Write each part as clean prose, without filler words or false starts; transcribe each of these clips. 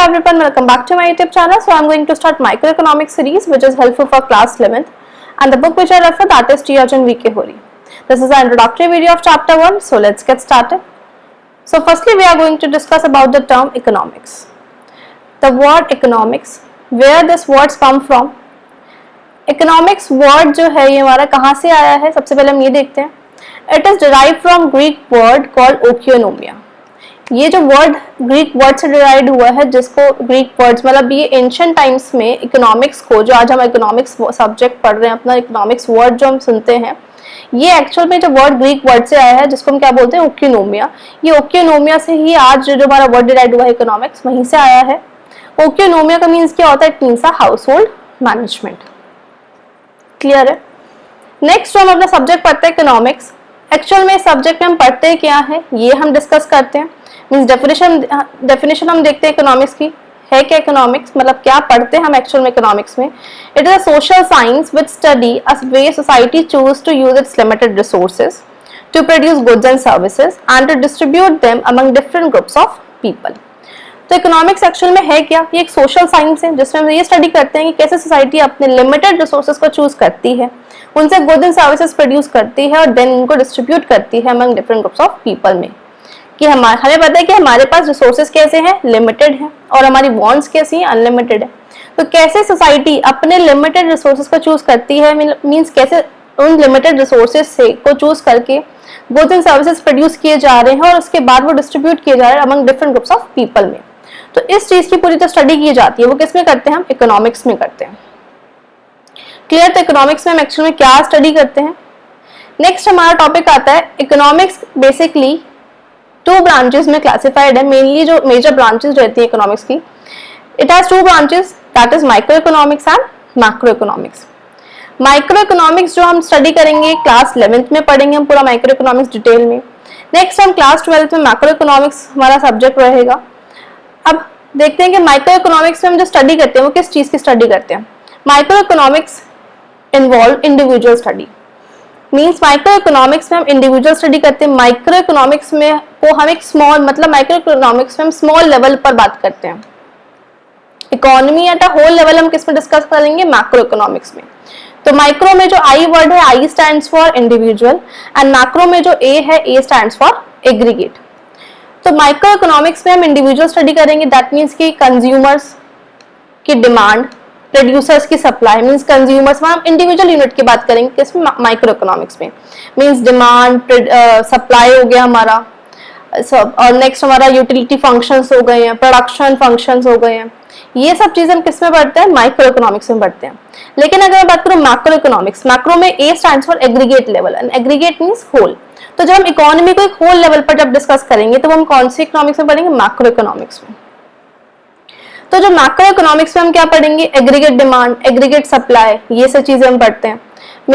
everyone, welcome back to my YouTube channel. So I'm going to start microeconomics series which is helpful for class 11th, and the book which I refer that is T. Arjun V.K. Hori. This is the introductory video of chapter 1, so let's get started. So firstly we are going to discuss about the term economics. The word economics, where this words come from. Economics word जो है ये हमारा कहाँ से आया है, सबसे पहले हम ये देखते हैं. It is derived from Greek word called oikonomia. ये जो वर्ड ग्रीक वर्ड से डिराइव हुआ है, जिसको ग्रीक वर्ड्स मतलब ये एंशिएंट टाइम्स में इकोनॉमिक्स को, जो आज हम इकोनॉमिक्स सब्जेक्ट पढ़ रहे हैं, अपना इकोनॉमिक्स वर्ड जो हम सुनते हैं, ये एक्चुअल में जो वर्ड ग्रीक वर्ड से आया है जिसको हम क्या बोलते हैं, ओकियोनोमिया. ये ओकियोनोमिया से ही आज जो हमारा वर्ड डिराइव हुआ है इकोनॉमिक्स, वहीं से आया है. ओकियोनोमिया का मीन्स क्या होता है? It means house hold management. Clear है? नेक्स्ट जो हम अपना सब्जेक्ट पढ़ते हैं इकोनॉमिक्स, एक्चुअल में सब्जेक्ट में हम पढ़ते क्या है ये हम डिस्कस करते हैं. मीन्स डेफिनेशन हम देखते हैं इकोनॉमिक्स की. है क्या इकोनॉमिक्स? मतलब क्या पढ़ते हैं हम एक्चुअल में इकोनॉमिक्स में? It is a social science which study a way society choose to use its limited resources to produce goods and services and to distribute them among different groups of people. तो economics actual में है क्या? ये एक social science है जिसमें हम ये स्टडी करते हैं कि कैसे सोसाइटी अपने लिमिटेड रिसोर्सेज को चूज करती है, उनसे गुड्स एंड सर्विसेज प्रोड्यूस करती है और देन उनको डिस्ट्रीब्यूट करती है among different groups of people में. कि हमें पता है कि हमारे पास रिसोर्सेज कैसे हैं, लिमिटेड है, और हमारी वांट्स कैसी हैं, अनलिमिटेड है. तो कैसे सोसाइटी अपने लिमिटेड रिसोर्सेज को चूज करती है, मींस कैसे उन लिमिटेड रिसोर्सेज से को चूज करके गुड्स एंड सर्विसेज प्रोड्यूस किए जा रहे हैं और उसके बाद वो डिस्ट्रीब्यूट किए जा रहे हैं among different groups of people में. तो इस चीज की पूरी तो स्टडी की जाती है, वो किस में करते हैं? हम इकोनॉमिक्स में करते हैं. क्लियर? तो इकोनॉमिक्स में हम एक्चुअली में क्या स्टडी करते हैं. नेक्स्ट हमारा टॉपिक आता है इकोनॉमिक्स. बेसिकली टू ब्रांचेस में क्लासिफाइड है. मेनली जो मेजर ब्रांचेस रहती है इकोनॉमिक्स की, it has two branches, that is micro economics and macro economics. Micro economics जो हम स्टडी करेंगे क्लास 11th में पढ़ेंगे हम पूरा माइक्रो इकोनॉमिक्स डिटेल में. नेक्स्ट हम क्लास 12th में मैक्रो इकोनॉमिक्स हमारा सब्जेक्ट रहेगा. अब देखते हैं कि माइक्रो इकोनॉमिक्स में हम जो स्टडी करते हैं वो किस चीज की स्टडी करते हैं. Micro economics involve individual study. Means micro economics में हम इंडिविजुअल स्टडी करते हैं. माइक्रो इकोनॉमिक्स में को हम एक स्मॉल, मतलब माइक्रो इकोनॉमिक्स में हम स्मॉल लेवल पर बात करते हैं. Economy at a whole level हम किस में डिस्कस करेंगे? मैक्रो इकोनॉमिक्स में. तो माइक्रो में जो आई वर्ड है, आई stands for individual, and macro में जो ए है, ए स्टैंड्स फॉर एग्रीगेट. तो माइक्रो इकोनॉमिक्स में हम इंडिविजुअल स्टडी करेंगे, दैट मीन्स कि कंज्यूमर्स की डिमांड, प्रोड्यूसर्स की सप्लाई, मींस कंज्यूमर्स में हम इंडिविजुअल यूनिट की बात करेंगे किसमें? माइक्रो इकोनॉमिक्स में. मींस डिमांड, सप्लाई हो गया हमारा सब, और नेक्स्ट हमारा यूटिलिटी फंक्शंस हो गए हैं, प्रोडक्शन फंक्शंस हो गए हैं. ये सब चीजें हम किसमें पढ़ते हैं? माइक्रो इकोनॉमिक्स में पढ़ते हैं. लेकिन अगर मैं बात करूं मैक्रो इकोनॉमिक्स, मैक्रो में A stands for aggregate level, and aggregate means whole. तो जब हम इकोनॉमी को एक होल लेवल पर जब डिस्कस करेंगे तो हम कौन सी इकोनॉमिक्स में पढ़ेंगे? मैक्रो इकोनॉमिक्स में. तो जो मैक्रो इकोनॉमिक्स में हम क्या पढ़ेंगे? एग्रीगेट डिमांड, एग्रीगेट सप्लाई, ये सब चीजें हम पढ़ते हैं.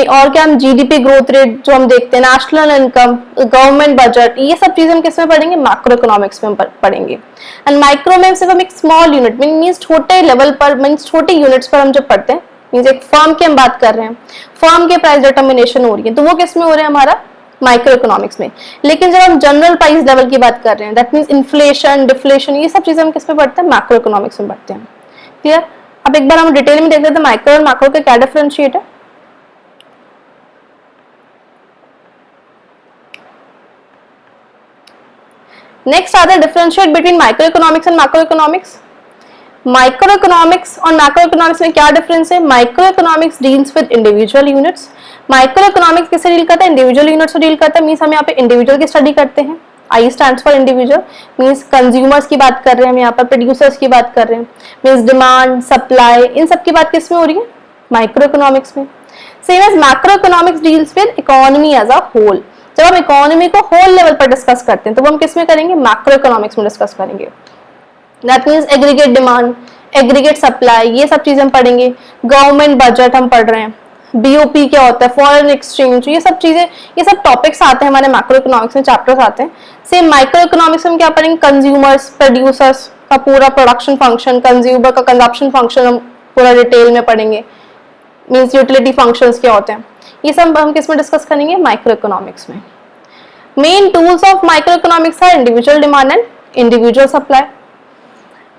और क्या हम जीडीपी ग्रोथ रेट जो हम देखते हैं, नेशनल इनकम, गवर्नमेंट बजट, ये सब चीजें हम किसमें पढ़ेंगे? मैक्रो इकोनॉमिक्स में पढ़ेंगे. एंड माइक्रो में सिर्फ हम एक स्मॉल यूनिट मीन्स छोटे लेवल पर, मीन्स छोटे यूनिट्स पर हम जब पढ़ते हैं, मीन्स एक फर्म की हम बात कर रहे हैं, फर्म के प्राइस डिटर्मिनेशन हो रही है, तो वो किसमें हो रहा है? हमारा माइक्रो इकोनॉमिक्स में. लेकिन जब हम जनरल प्राइस लेवल की बात कर रहे हैं, दैट मींस इन्फ्लेशन, डिफ्लेशन, ये सब चीजें हम किसमें पढ़ते हैं? मैक्रो इकोनॉमिक्स में पढ़ते हैं. क्लियर? अब एक बार हम डिटेल में देख लेते हैं माइक्रो और मैक्रो के क्या डिफरेंशिएट है. नेक्स्ट आता है differentiate between micro economics and macro economics. Micro economics और मैक्रो इकोनॉमिक्स में क्या डिफरेंस है? Micro economics deals with individual units. Micro economics किससे डील करता है? इंडिविजुअल यूनिट से डील करता है. मींस हम यहाँ पे इंडिविजुअल की स्टडी करते हैं. आई stands for individual, means consumers की बात कर रहे हैं हम यहाँ पर, प्रोड्यूसर्स की बात कर रहे हैं, मींस डिमांड, सप्लाई, इन सब की बात किसमें हो रही है? माइक्रो इकोनॉमिक्स में. Same as macro economics deals with economy as a whole. जब हम इकोनॉमी को होल लेवल पर डिस्कस करते हैं तो हम किसमें करेंगे? मैक्रो इकोनॉमिक्स में डिस्कस करेंगे. That means aggregate demand, aggregate supply, ये सब चीजें हम पढ़ेंगे. गवर्नमेंट बजट हम पढ़ रहे हैं, बीओपी क्या होता है, फॉरेन एक्सचेंज, ये सब चीजें, ये सब टॉपिक्स आते हैं हमारे मैक्रो इकोनॉमिक्स में, चैप्टर्स आते हैं. सेम माइक्रो इकोनॉमिक्स में क्या पढ़ेंगे? कंज्यूमर्स, प्रोड्यूसर्स का पूरा प्रोडक्शन फंक्शन, कंज्यूमर का कंजप्शन फंक्शन हम पूरा डिटेल में पढ़ेंगे. मींस यूटिलिटी फंक्शंस क्या होते हैं, ये सब हम किस में डिस्कस करेंगे? माइक्रो इकोनॉमिक्स में. Main tools of micro economics are individual demand and individual supply.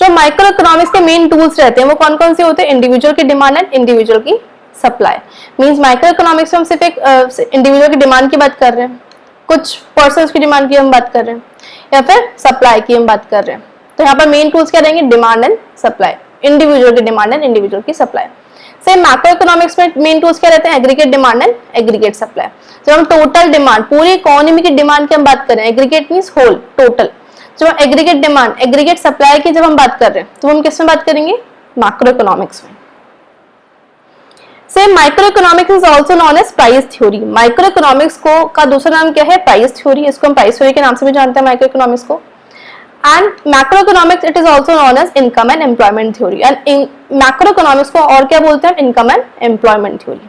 जो माइक्रो इकोनॉमिक्स के मेन टूल्स रहते हैं वो कौन कौन से होते हैं? इंडिविजुअल की डिमांड एंड इंडिविजुअल की सप्लाई। मींस माइक्रो इकोनॉमिक्स में हम सिर्फ एक इंडिविजुअल की डिमांड की बात कर रहे हैं, कुछ पर्सन्स की डिमांड की हम बात कर रहे हैं, या फिर सप्लाई की हम बात कर रहे हैं। तो यहाँ पर मेन टूल्स क्या रहेंगे? डिमांड एंड सप्लाई, इंडिविजुअल की डिमांड एंड इंडिविजुअल की सप्लाई। सेम मैक्रो इकोनॉमिक्स में मेन टूल्स क्या रहते हैं? Aggregate demand and aggregate supply. जब हम टोटल डिमांड, पूरी इकोनॉमी की डिमांड की हम बात करें, एग्रीगेट मींस होल, टोटल। जब एग्रीगेट डिमांड, एग्रीगेट सप्लाई की जब हम बात कर रहे हैं तो हम किस में बात करेंगे? मैक्रो इकोनॉमिक्स में। Same micro economics is also known as price theory. Micro economics को का दूसरा नाम क्या है? Price theory. इसको हम प्राइस थ्योरी के नाम से भी जानते हैं माइक्रो इकोनॉमिक्स को। And macroeconomics it is also known as income and employment theory. And macroeconomics को और क्या बोलते हैं? Income and employment theory.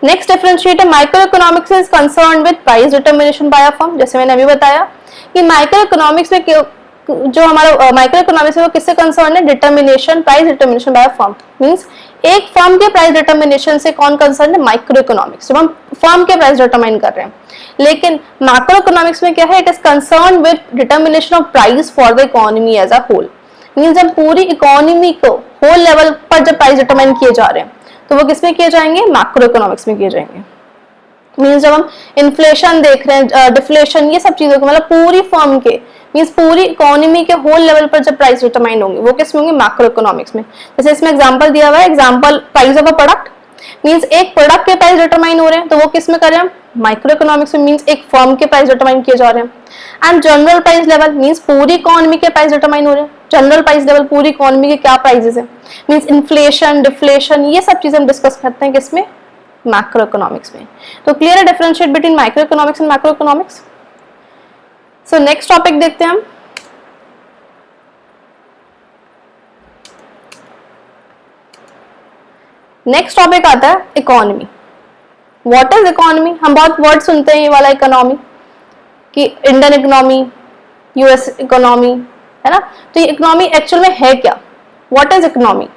Next differentiate है microeconomics is concerned with price determination by a firm. जैसे मैंने अभी बताया कि माइक्रोइकोनॉमिक्स में जो हमारा माइक्रोइकोनॉमिक्स है वो किससे कंसर्न है? Determination, price determination by a firm. Means एक फर्म के प्राइस डिटरमिनेशन से कौन कंसर्न है? माइक्रोइकोनॉमिक्स। जब हम फर्म के प्राइस डिटरमाइन कर रहे हैं। लेकिन मैक्रोइकोनॉमिक्स में क्या है? It is concern with determination of price for the economy as a whole. Means जब पूरी इकोनॉमी को होल लेवल पर जब प्राइस डिटरमाइन किए जा रहे हैं तो वो किसमें किए जाएंगे? मैक्रोइकोनॉमिक्स में किए जाएंगे। मींस जब हम इन्फ्लेशन देख रहे हैं, डिफ्लेशन, ये सब चीजों को, मतलब पूरी फर्म के, मींस पूरी इकोनॉमी के होल लेवल पर जब प्राइस डिटरमाइन होंगे वो किसमें होंगे? मैक्रो इकोनॉमिक्स में। जैसे इसमें एग्जांपल दिया हुआ है, example price of a product. Means एक प्रोडक्ट के प्राइस डिटरमाइन हो रहे हैं तो वो किसमें कर रहे हैं? माइक्रो इकोनॉमिक्स में। मींस एक फर्म के प्राइस डिटरमाइन किए जा रहे हैं। And general price level means पूरी इकोनॉमी के प्राइस डिटरमाइन हो रहे हैं। जनरल प्राइस लेवल, पूरी इकोनॉमी के क्या प्राइसेस है, मींस इन्फ्लेशन, डिफ्लेशन, ये सब चीजें हम डिस्कस करते हैं किसमें? मैक्रो इकोनॉमिक्स में। तो क्लियर है differentiate between micro economics and macro economics. So next topic देखते हैं हम। नेक्स्ट टॉपिक आता है इकोनॉमी। What is economy? हम बहुत वर्ड सुनते हैं ये वाला इकोनॉमी, कि इंडियन इकोनॉमी, यूएस इकोनॉमी, है ना। तो ये इकोनॉमी एक्चुअल में है क्या? What is economy?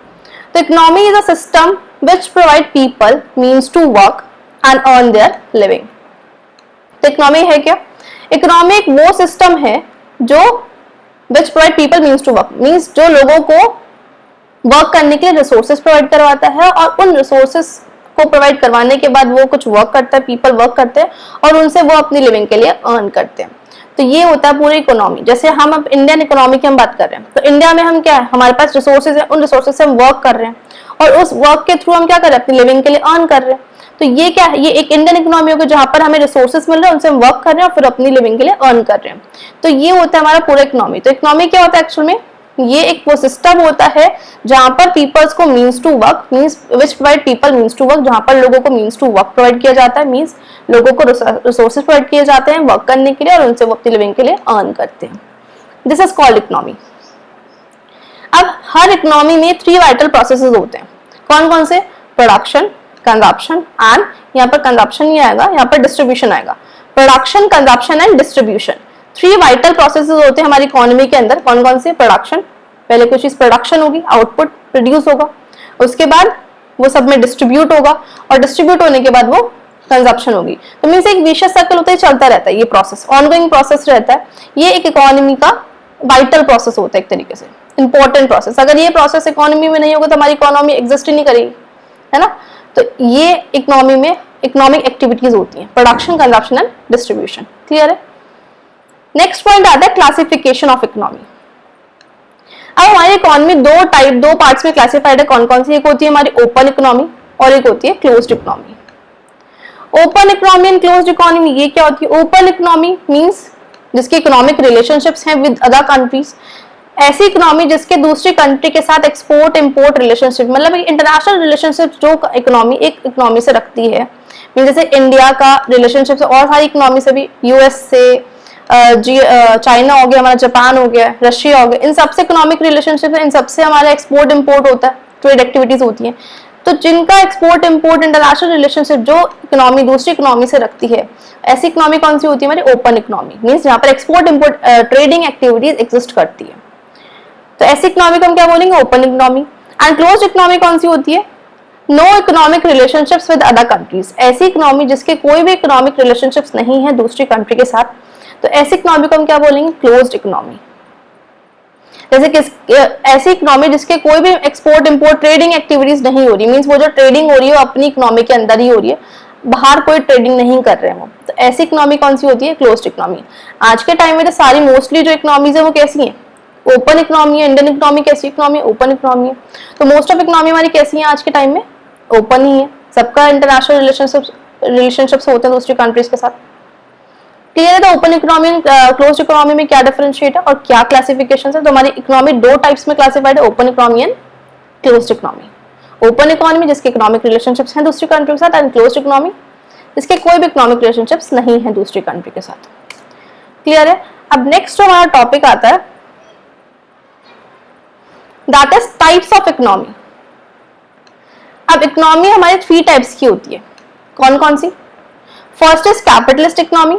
तो economy is a system which provide people means to work and earn their living। तो इकोनॉमी है क्या? इकोनॉमी एक वो सिस्टम है जो which provide people means to work, means जो लोगों को वर्क करने के लिए रिसोर्सेज प्रोवाइड करवाता है और उन रिसोर्सेज को प्रोवाइड करवाने के बाद वो कुछ वर्क करता है, पीपल वर्क करते हैं और उनसे वो अपनी लिविंग के लिए अर्न करते हैं। तो ये होता है पूरी इकोनॉमी। जैसे हम अब इंडियन इकोनॉमी की हम बात कर रहे हैं तो इंडिया में हम क्या है? हमारे पास रिसोर्सेज है, उन रिसोर्सेज से हम वर्क कर रहे हैं और उस वर्क के थ्रू हम क्या कर रहे हैं? अपनी लिविंग के लिए अर्न कर रहे हैं। तो ये क्या है? ये एक इंडियन इकोनॉमी होगी जहां पर हमें रिसोर्सेज मिल रहे हैं, उनसे हम वर्क कर रहे हैं और फिर अपनी लिविंग के लिए अर्न कर रहे हैं। तो ये होता है हमारा पूरा इकोनॉमी। तो इकोनॉमी क्या होता है एक्चुअल में? ये एक वो सिस्टम होता है जहां पर पीपल्स को means to work, means which provide people means to work, जहां पर लोगों को मीन्स टू वर्क प्रोवाइड किया जाता है। मीन्स लोगों को रिसोर्सेज प्रोवाइड किए जाते हैं वर्क करने के लिए और उनसे वो अपनी लिविंग के लिए अर्न करते हैं। This is called economy. अब हर इकोनॉमी में 3 वाइटल प्रोसेसेस होते हैं। कौन कौन से? प्रोडक्शन, कंजप्शन एंड, यहाँ पर कंजप्शन नहीं आएगा, यहाँ पर डिस्ट्रीब्यूशन आएगा। Production, consumption and distribution, 3 vital processes होते हैं हमारी इकोनॉमी के अंदर। कौन कौन से? प्रोडक्शन, पहले कोई चीज प्रोडक्शन होगी, आउटपुट प्रोड्यूस होगा, उसके बाद वो सब में डिस्ट्रीब्यूट होगा और डिस्ट्रीब्यूट होने के बाद वो कंजप्शन होगी। तो मीन्स एक विशेष सर्कल होता है, चलता रहता है, ये प्रोसेस ऑनगोइंग प्रोसेस रहता है। ये एक इकोनॉमी का वाइटल प्रोसेस होता है, एक तरीके से इंपॉर्टेंट प्रोसेस। अगर ये प्रोसेस इकोनॉमी में नहीं होगा तो हमारी इकोनॉमी एग्जिस्ट ही नहीं करेगी, है ना। तो ये इकोनॉमी में इकोनॉमिक एक्टिविटीज होती हैं, production, consumption and distribution. Clear है। नेक्स्ट पॉइंट आता है क्लासिफिकेशन ऑफ इकोनॉमी। अब हमारी इकोनॉमी दो पार्ट्स में क्लासिफाइड है। कौन कौन सी? एक होती है हमारी ओपन इकोनॉमी और एक होती है closed economy. Open economy and closed economy, ये क्या होती है? ओपन इकोनॉमी मींस जिसके इकोनॉमिक रिलेशनशिप्स हैं विद अदर कंट्रीज। ऐसी इकोनॉमी जिसके दूसरी कंट्री के साथ एक्सपोर्ट इंपोर्ट रिलेशनशिप, मतलब इंटरनेशनल रिलेशनशिप जो इकोनॉमी एक इकोनॉमी से रखती है। जैसे इंडिया का रिलेशनशिप और सारी इकोनॉमी से भी, यूएस से, चाइना हो गया, हमारा जापान हो गया, रशिया हो गया, इन सबसे इकोनॉमिक रिलेशनशिप है, इन सबसे हमारा एक्सपोर्ट इंपोर्ट होता है, ट्रेड एक्टिविटीज होती हैं। तो जिनका एक्सपोर्ट इंपोर्ट इंटरनेशनल रिलेशनशिप जो इकोनॉमी दूसरी इकोनॉमी से रखती है, ऐसी इकोनॉमी कौन सी होती है? हमारी ओपन इकोनॉमी। मींस जहां पर export import trading activities exist करती है। तो ऐसी इकोनॉमी को हम क्या बोलेंगे? Open economy. And closed economy कौन सी होती है? No economic relationships with other countries. ऐसी इकोनॉमी जिसके कोई भी इकोनॉमिक रिलेशनशिप्स नहीं है दूसरी कंट्री के साथ, तो ऐसी इकोनॉमी को हम क्या बोलेंगे? Closed economy. जैसे किस ऐसी इकोनॉमी जिसके कोई भी एक्सपोर्ट इंपोर्ट ट्रेडिंग एक्टिविटीज नहीं हो रही, मींस वो जो ट्रेडिंग हो रही है वो अपनी इकोनॉमी के अंदर ही हो रही है, बाहर कोई ट्रेडिंग नहीं कर रहे हैं वो, तो ऐसी इकोनॉमी कौन सी होती है? Closed economy. आज के टाइम में तो सारी मोस्टली जो इकोनॉमीज है वो कैसी हैं? ओपन इकोनॉमी है। इंडियन इकोनॉमी कैसी इकोनॉमी है? ओपन इकोनॉमी है। तो मोस्ट ऑफ इकोनॉमी हमारी कैसी है आज के टाइम में? ओपन ही है। सबका इंटरनेशनल रिलेशनशिप्स होते हैं दूसरी कंट्रीज के साथ। क्लियर है? तो ओपन इकोनॉमी क्लोज्ड इकोनॉमी में क्या डिफरेंशिएट है और क्या क्लासिफिकेशन है? तो हमारी इकोनॉमी दो टाइप्स में क्लासिफाइड है, open economy and closed economy. Open economy जिसके इकोनॉमिक रिलेशनशिप्स हैं दूसरी कंट्री के साथ, एंड क्लोज्ड इकोनॉमी जिसके कोई भी इकोनॉमिक रिलेशनशिप्स नहीं है दूसरी कंट्री के साथ। क्लियर है? अब नेक्स्ट हमारा टॉपिक आता है that is types of economy. अब इकोनॉमी हमारे 3 टाइप्स की होती है। कौन कौन सी? First is capitalist economy,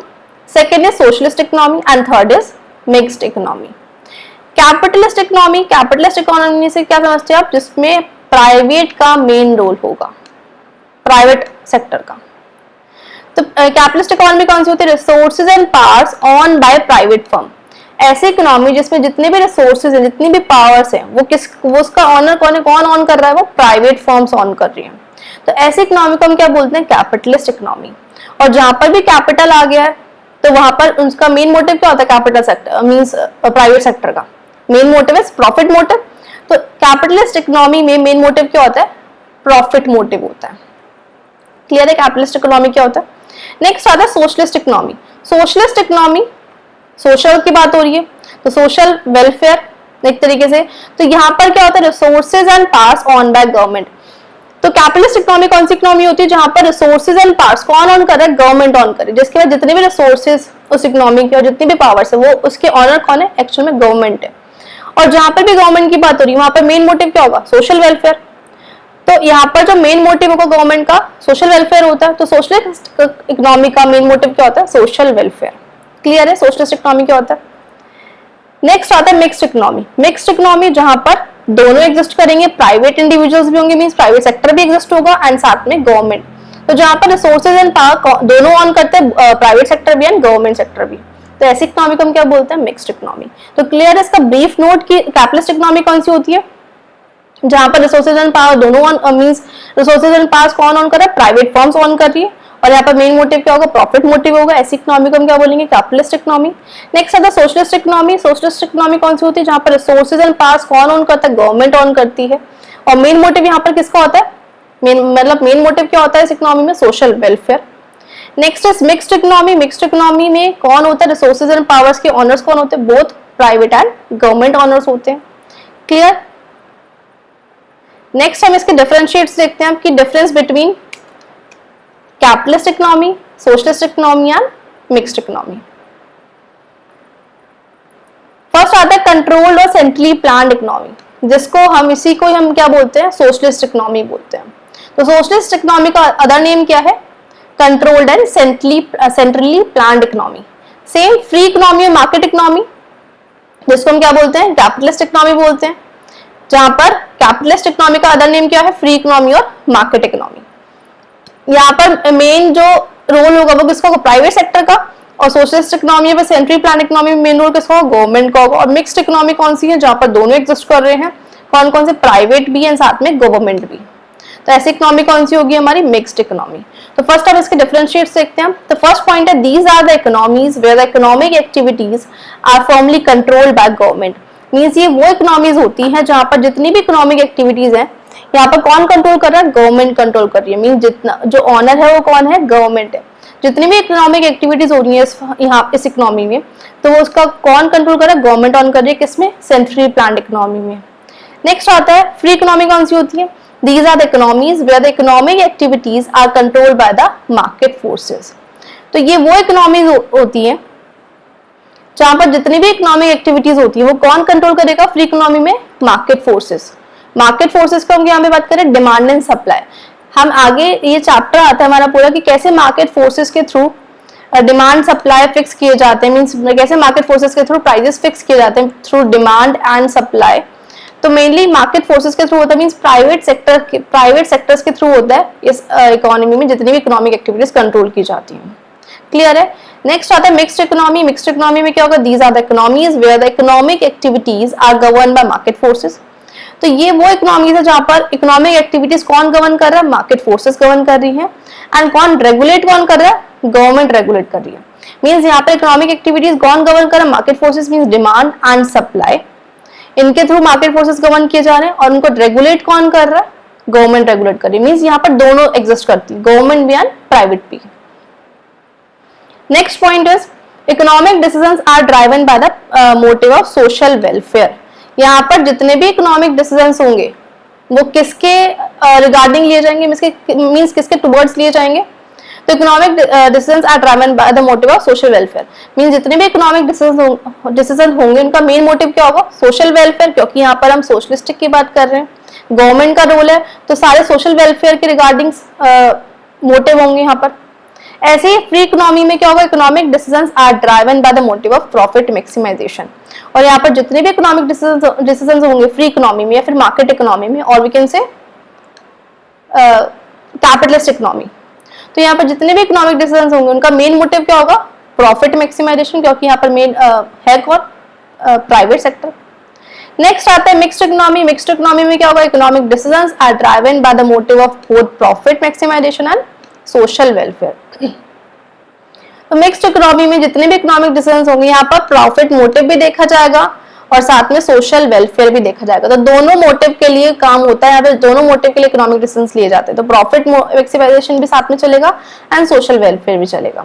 second is socialist economy and third is mixed economy. Capitalist economy से क्या समझते हैं आप? जिसमें प्राइवेट का मेन रोल होगा, प्राइवेट सेक्टर का। तो कैपिटलिस्ट इकोनॉमी कौन सी होती है? Resources and powers on by private firm. ऐसी इकोनॉमी जिसमें जितने भी रिसोर्सेज हैं, जितनी भी पावर्स हैं, वो उसका ऑनर कौन ऑन कर रहा है? वो प्राइवेट फर्म्स ऑन कर रही हैं। तो ऐसी इकोनॉमी को हम क्या बोलते हैं? Capitalist economy. और जहां पर भी कैपिटल आ गया है तो वहां पर उसका मेन मोटिव क्या होता है? Capital sector means private sector का main motive is profit motive. तो कैपिटलिस्ट इकोनॉमी में मेन मोटिव क्या होता है? प्रॉफिट मोटिव होता है। क्लियर है? कैपिटलिस्ट इकोनॉमी क्या होता है? नेक्स्ट आता है socialist economy. Socialist economy, social की बात हो रही है तो सोशल वेलफेयर एक तरीके से। तो यहाँ पर क्या होता है? Resources and powers on by government. तो कैपिटलिस्ट इकोनॉमी कौन सी इकोनॉमी होती है? जहां पर रिसोर्सेज एंड पावर्स कौन ऑन कर रहा है? गवर्नमेंट ऑन करे, जिसके बाद जितने भी रिसोर्सेज उस इकोनॉमी के और जितनी भी पावर्स है वो उसके ऑनर कौन है? एक्चुअल में गवर्नमेंट है। और जहां पर भी गवर्नमेंट की बात हो रही है वहां पर मेन मोटिव क्या होगा? Social welfare. तो यहाँ पर जो मेन मोटिव होगा गवर्नमेंट का सोशल वेलफेयर होता है। तो सोशलिस्ट इकोनॉमी का मेन मोटिव क्या होता है? Social welfare. क्लियर है? सोशलिस्ट इकोनॉमी क्या होता है? नेक्स्ट आता है मिक्स्ड इकोनॉमी। मिक्स्ड इकोनॉमी जहां पर दोनों एग्जिस्ट करेंगे, प्राइवेट इंडिविजुअल्स भी होंगे, मींस प्राइवेट सेक्टर भी एग्जिस्ट होगा एंड साथ में गवर्नमेंट। तो जहां पर रिसोर्सेज एंड पावर दोनों ऑन करते हैं, प्राइवेट सेक्टर भी एंड गवर्नमेंट सेक्टर भी। तो ऐसी इकोनॉमी को हम क्या बोलते हैं? Mixed economy. तो क्लियर है? इसका ब्रीफ नोट की कैपिटलिस्ट इकोनॉमी कौन सी होती है? जहां पर रिसोर्सेज एंड पावर दोनों on means resources and powers कौन ऑन कर रहा है? प्राइवेट फर्म्स ऑन कर रही है। और यहाँ पर मेन मोटिव क्या होगा? प्रॉफिट मोटिव होगा। ऐसी इकोनॉमी को हम क्या बोलेंगे? Capitalist economy. नेक्स्ट आता है सोशलिस्ट इकोनॉमी। सोशलिस्ट इकोनॉमी कौन सी होती है? जहां पर रिसोर्सेज एंड पावर्स कौन ऑन करता है? गवर्नमेंट ऑन करती है। और मेन मोटिव यहाँ पर किसका होता है? मेन मोटिव क्या होता है इस इकोनॉमी में? Social welfare. Next is mixed economy. Mixed economy में कौन होता है? रिसोर्सेज एंड पावर्स के ऑनर्स कौन होते हैं? Both private and government honours होते हैं। क्लियर? नेक्स्ट हम इसके डिफरेंशिएट्स देखते हैं कि difference between capitalist economy, socialist economy and mixed economy. First आता है कंट्रोल्ड और सेंट्रली प्लान्ड इकोनॉमी, जिसको हम इसी को हम क्या बोलते हैं? सोशलिस्ट इकोनॉमी बोलते हैं। तो सोशलिस्ट इकोनॉमी का अदर नेम क्या है? Controlled and centrally planned economy. Same free economy और मार्केट इकोनॉमी, जिसको हम क्या बोलते हैं? कैपिटलिस्ट इकोनॉमी बोलते हैं। जहां पर कैपिटलिस्ट इकोनॉमी का अदर नेम क्या है? फ्री इकोनॉमी और मार्केट इकोनॉमी। यहाँ पर मेन जो रोल होगा वो किसका होगा? प्राइवेट सेक्टर का। और सोशलिस्ट इकोनॉमी में सेंट्रली प्लान इकोनॉमी में मेन रोल किसका होगा? गवर्नमेंट का होगा। और मिक्स्ड इकोनॉमी कौन सी है? जहां पर दोनों एग्जिस्ट कर रहे हैं। कौन कौन से? प्राइवेट भी एंड साथ में गवर्नमेंट भी। तो ऐसी इकोनॉमी कौन सी होगी? हमारी मिक्स्ड इकोनॉमी। तो फर्स्ट हम इसके डिफरेंशिएट्स देखते हैं। तो फर्स्ट पॉइंट है these are the economies where the economic activities are formally controlled by government. Means ये वो इकोनॉमीज होती हैं जहां पर जितनी भी इकोनॉमिक एक्टिविटीज हैं यहाँ पर कौन कंट्रोल कर रहा है? गवर्नमेंट कंट्रोल कर रही है। मीन जितना जो ऑनर है वो कौन है? गवर्नमेंट है। जितनी भी इकोनॉमिक एक्टिविटीज हो रही है इस इकोनॉमी में तो वो उसका कौन कंट्रोल कर रहा है? गवर्नमेंट ऑन कर रही है। किसमें? सेंट्रली प्लान्ड इकोनॉमी में। नेक्स्ट आता है फ्री इकोनॉमी कौन सी होती है? These are the economies where the economic activities are controlled by the market forces. तो ये वो इकोनॉमीज होती है जहां पर जितनी भी इकोनॉमिक एक्टिविटीज होती है वो कौन कंट्रोल करेगा? फ्री इकोनॉमी में मार्केट फोर्सेस। मार्केट फोर्सेस को हम यहाँ पे बात करें डिमांड एंड सप्लाई। हम आगे ये चैप्टर आता है हमारा पूरा कि कैसे मार्केट फोर्सेस के थ्रू डिमांड सप्लाई फिक्स किए जाते हैं, मींस कैसे मार्केट फोर्सेस के थ्रू प्राइसेस फिक्स किए जाते हैं थ्रू डिमांड एंड सप्लाई। तो मेनली मार्केट फोर्सेस के थ्रू होता है, मींस प्राइवेट सेक्टर्स के थ्रू होता है इस इकोनॉमी में जितनी भी इकोनॉमिक एक्टिविटीज कंट्रोल की जाती हैं। क्लियर है? नेक्स्ट आता है मिक्स्ड इकोनॉमी। मिक्स्ड इकोनॉमी में क्या होगा, these are the economies where the economic activities are govern by market forces. तो ये वो इकोनॉमीज है जहां पर इकोनॉमिक एक्टिविटीज कौन गवर्न कर रहा है, मार्केट फोर्सेस गवर्न कर रही है। एंड कौन रेगुलेट कौन कर रहा है, गवर्नमेंट रेगुलेट कर रही है। मींस यहाँ पर इकोनॉमिक एक्टिविटीज कौन गवर्न कर रहा है, market forces means demand and supply, इनके थ्रू मार्केट फोर्सेस गवर्न किए जा रहे हैं। और उनको रेगुलेट कौन कर रहा है, गवर्नमेंट रेगुलेट कर रही है। मींस यहाँ पर दोनों एग्जिस्ट करती है, गवर्नमेंट भी एंड प्राइवेट भी। Next point is economic decisions are driven by the motive of social welfare. यहाँ पर जितने भी इकोनॉमिक डिसीजंस होंगे वो किसके रिगार्डिंग लिए जाएंगे, मींस किसके टुवर्ड्स लिए जाएंगे। तो economic decisions are driven by the motive of social welfare, means जितने भी इकोनॉमिक डिसीजन होंगे उनका मेन मोटिव क्या होगा, सोशल वेलफेयर, क्योंकि यहाँ पर हम सोशलिस्टिक की बात कर रहे हैं, गवर्नमेंट का रोल है, तो सारे सोशल वेलफेयर के रिगार्डिंग मोटिव होंगे यहाँ पर। ऐसे ही फ्री इकोनॉमी में क्या होगा, economic decisions are driven by the motive of profit maximisation. और यहाँ पर जितने भी इकोनॉमिक डिसीजंस होंगे फ्री इकोनॉमी में या फिर मार्केट इकोनॉमी में, और we can say capitalist economy, तो यहाँ पर जितने भी इकोनॉमिक डिसीजंस होंगे उनका मेन मोटिव क्या होगा, प्रॉफिट मैक्सिमाइजेशन, क्योंकि यहाँ पर मेन है कौन, प्राइवेट सेक्टर। नेक्स्ट आता है मिक्स्ड इकोनॉमी। मिक्स्ड इकोनॉमी में क्या होगा, economic decisions are driven by the motive of both profit maximisation and social welfare. तो मिक्स्ड इकोनॉमी में जितने भी इकोनॉमिक डिसीजंस होंगे यहाँ पर प्रॉफिट मोटिव भी देखा जाएगा और साथ में सोशल वेलफेयर भी देखा जाएगा। तो दोनों मोटिव के लिए काम होता है, यहाँ पे दोनों मोटिव के लिए इकोनॉमिक डिसीजंस लिए जाते हैं। तो प्रॉफिट मैक्सिमाइजेशन भी साथ में चलेगा एंड सोशल वेलफेयर भी चलेगा।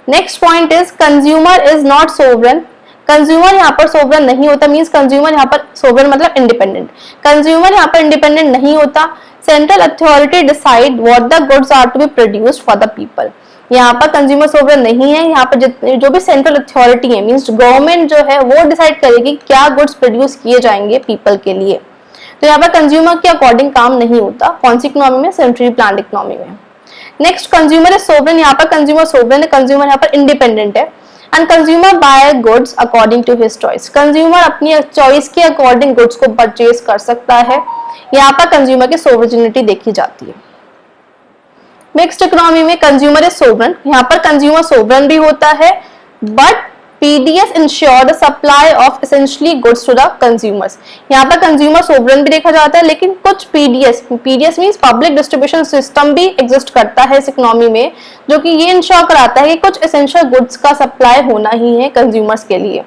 Next point is consumer is not sovereign. Consumer यहाँ पर सोवरेन नहीं होता, मींस कंज्यूमर यहाँ पर सोवरेन मतलब इंडिपेंडेंट। कंज्यूमर यहाँ पर इंडिपेंडेंट नहीं होता। Central authority decide what the goods are to be produced for the people. यहाँ पर कंज्यूमर सोवरेन नहीं है, यहाँ पर जो भी सेंट्रल अथॉरिटी है मींस गवर्नमेंट जो है वो डिसाइड करेगी क्या गुड्स प्रोड्यूस किए जाएंगे पीपल के लिए। तो यहाँ पर कंज्यूमर के अकॉर्डिंग काम नहीं होता, कौन सी इकोनॉमी में, सेंट्रली प्लान्ड इकोनॉमी में। Next consumer is sovereign. यहाँ पर कंज्यूमर सोवरेन है, कंज्यूमर यहाँ पर इंडिपेंडेंट है। And consumer buy goods according to his choice. Consumer अपनी चॉइस के अकॉर्डिंग गुड्स को परचेज कर सकता है। यहाँ पर कंज्यूमर की सोवरेनिटी देखी जाती है। मिक्स्ड इकोनॉमी में कंज्यूमर इज सोवरेन, यहाँ पर कंज्यूमर सोवरेन भी होता है, but PDS ensure the supply of essentially goods to the consumers. यहाँ पर कंज्यूमर सोवरेन भी देखा जाता है, लेकिन कुछ PDS means public distribution system भी एग्जिस्ट करता है इस इकोनॉमी में, जो कि ये इंश्योर कराता है कि कुछ एसेंशियल गुड्स का सप्लाई होना ही है कंज्यूमर्स के लिए।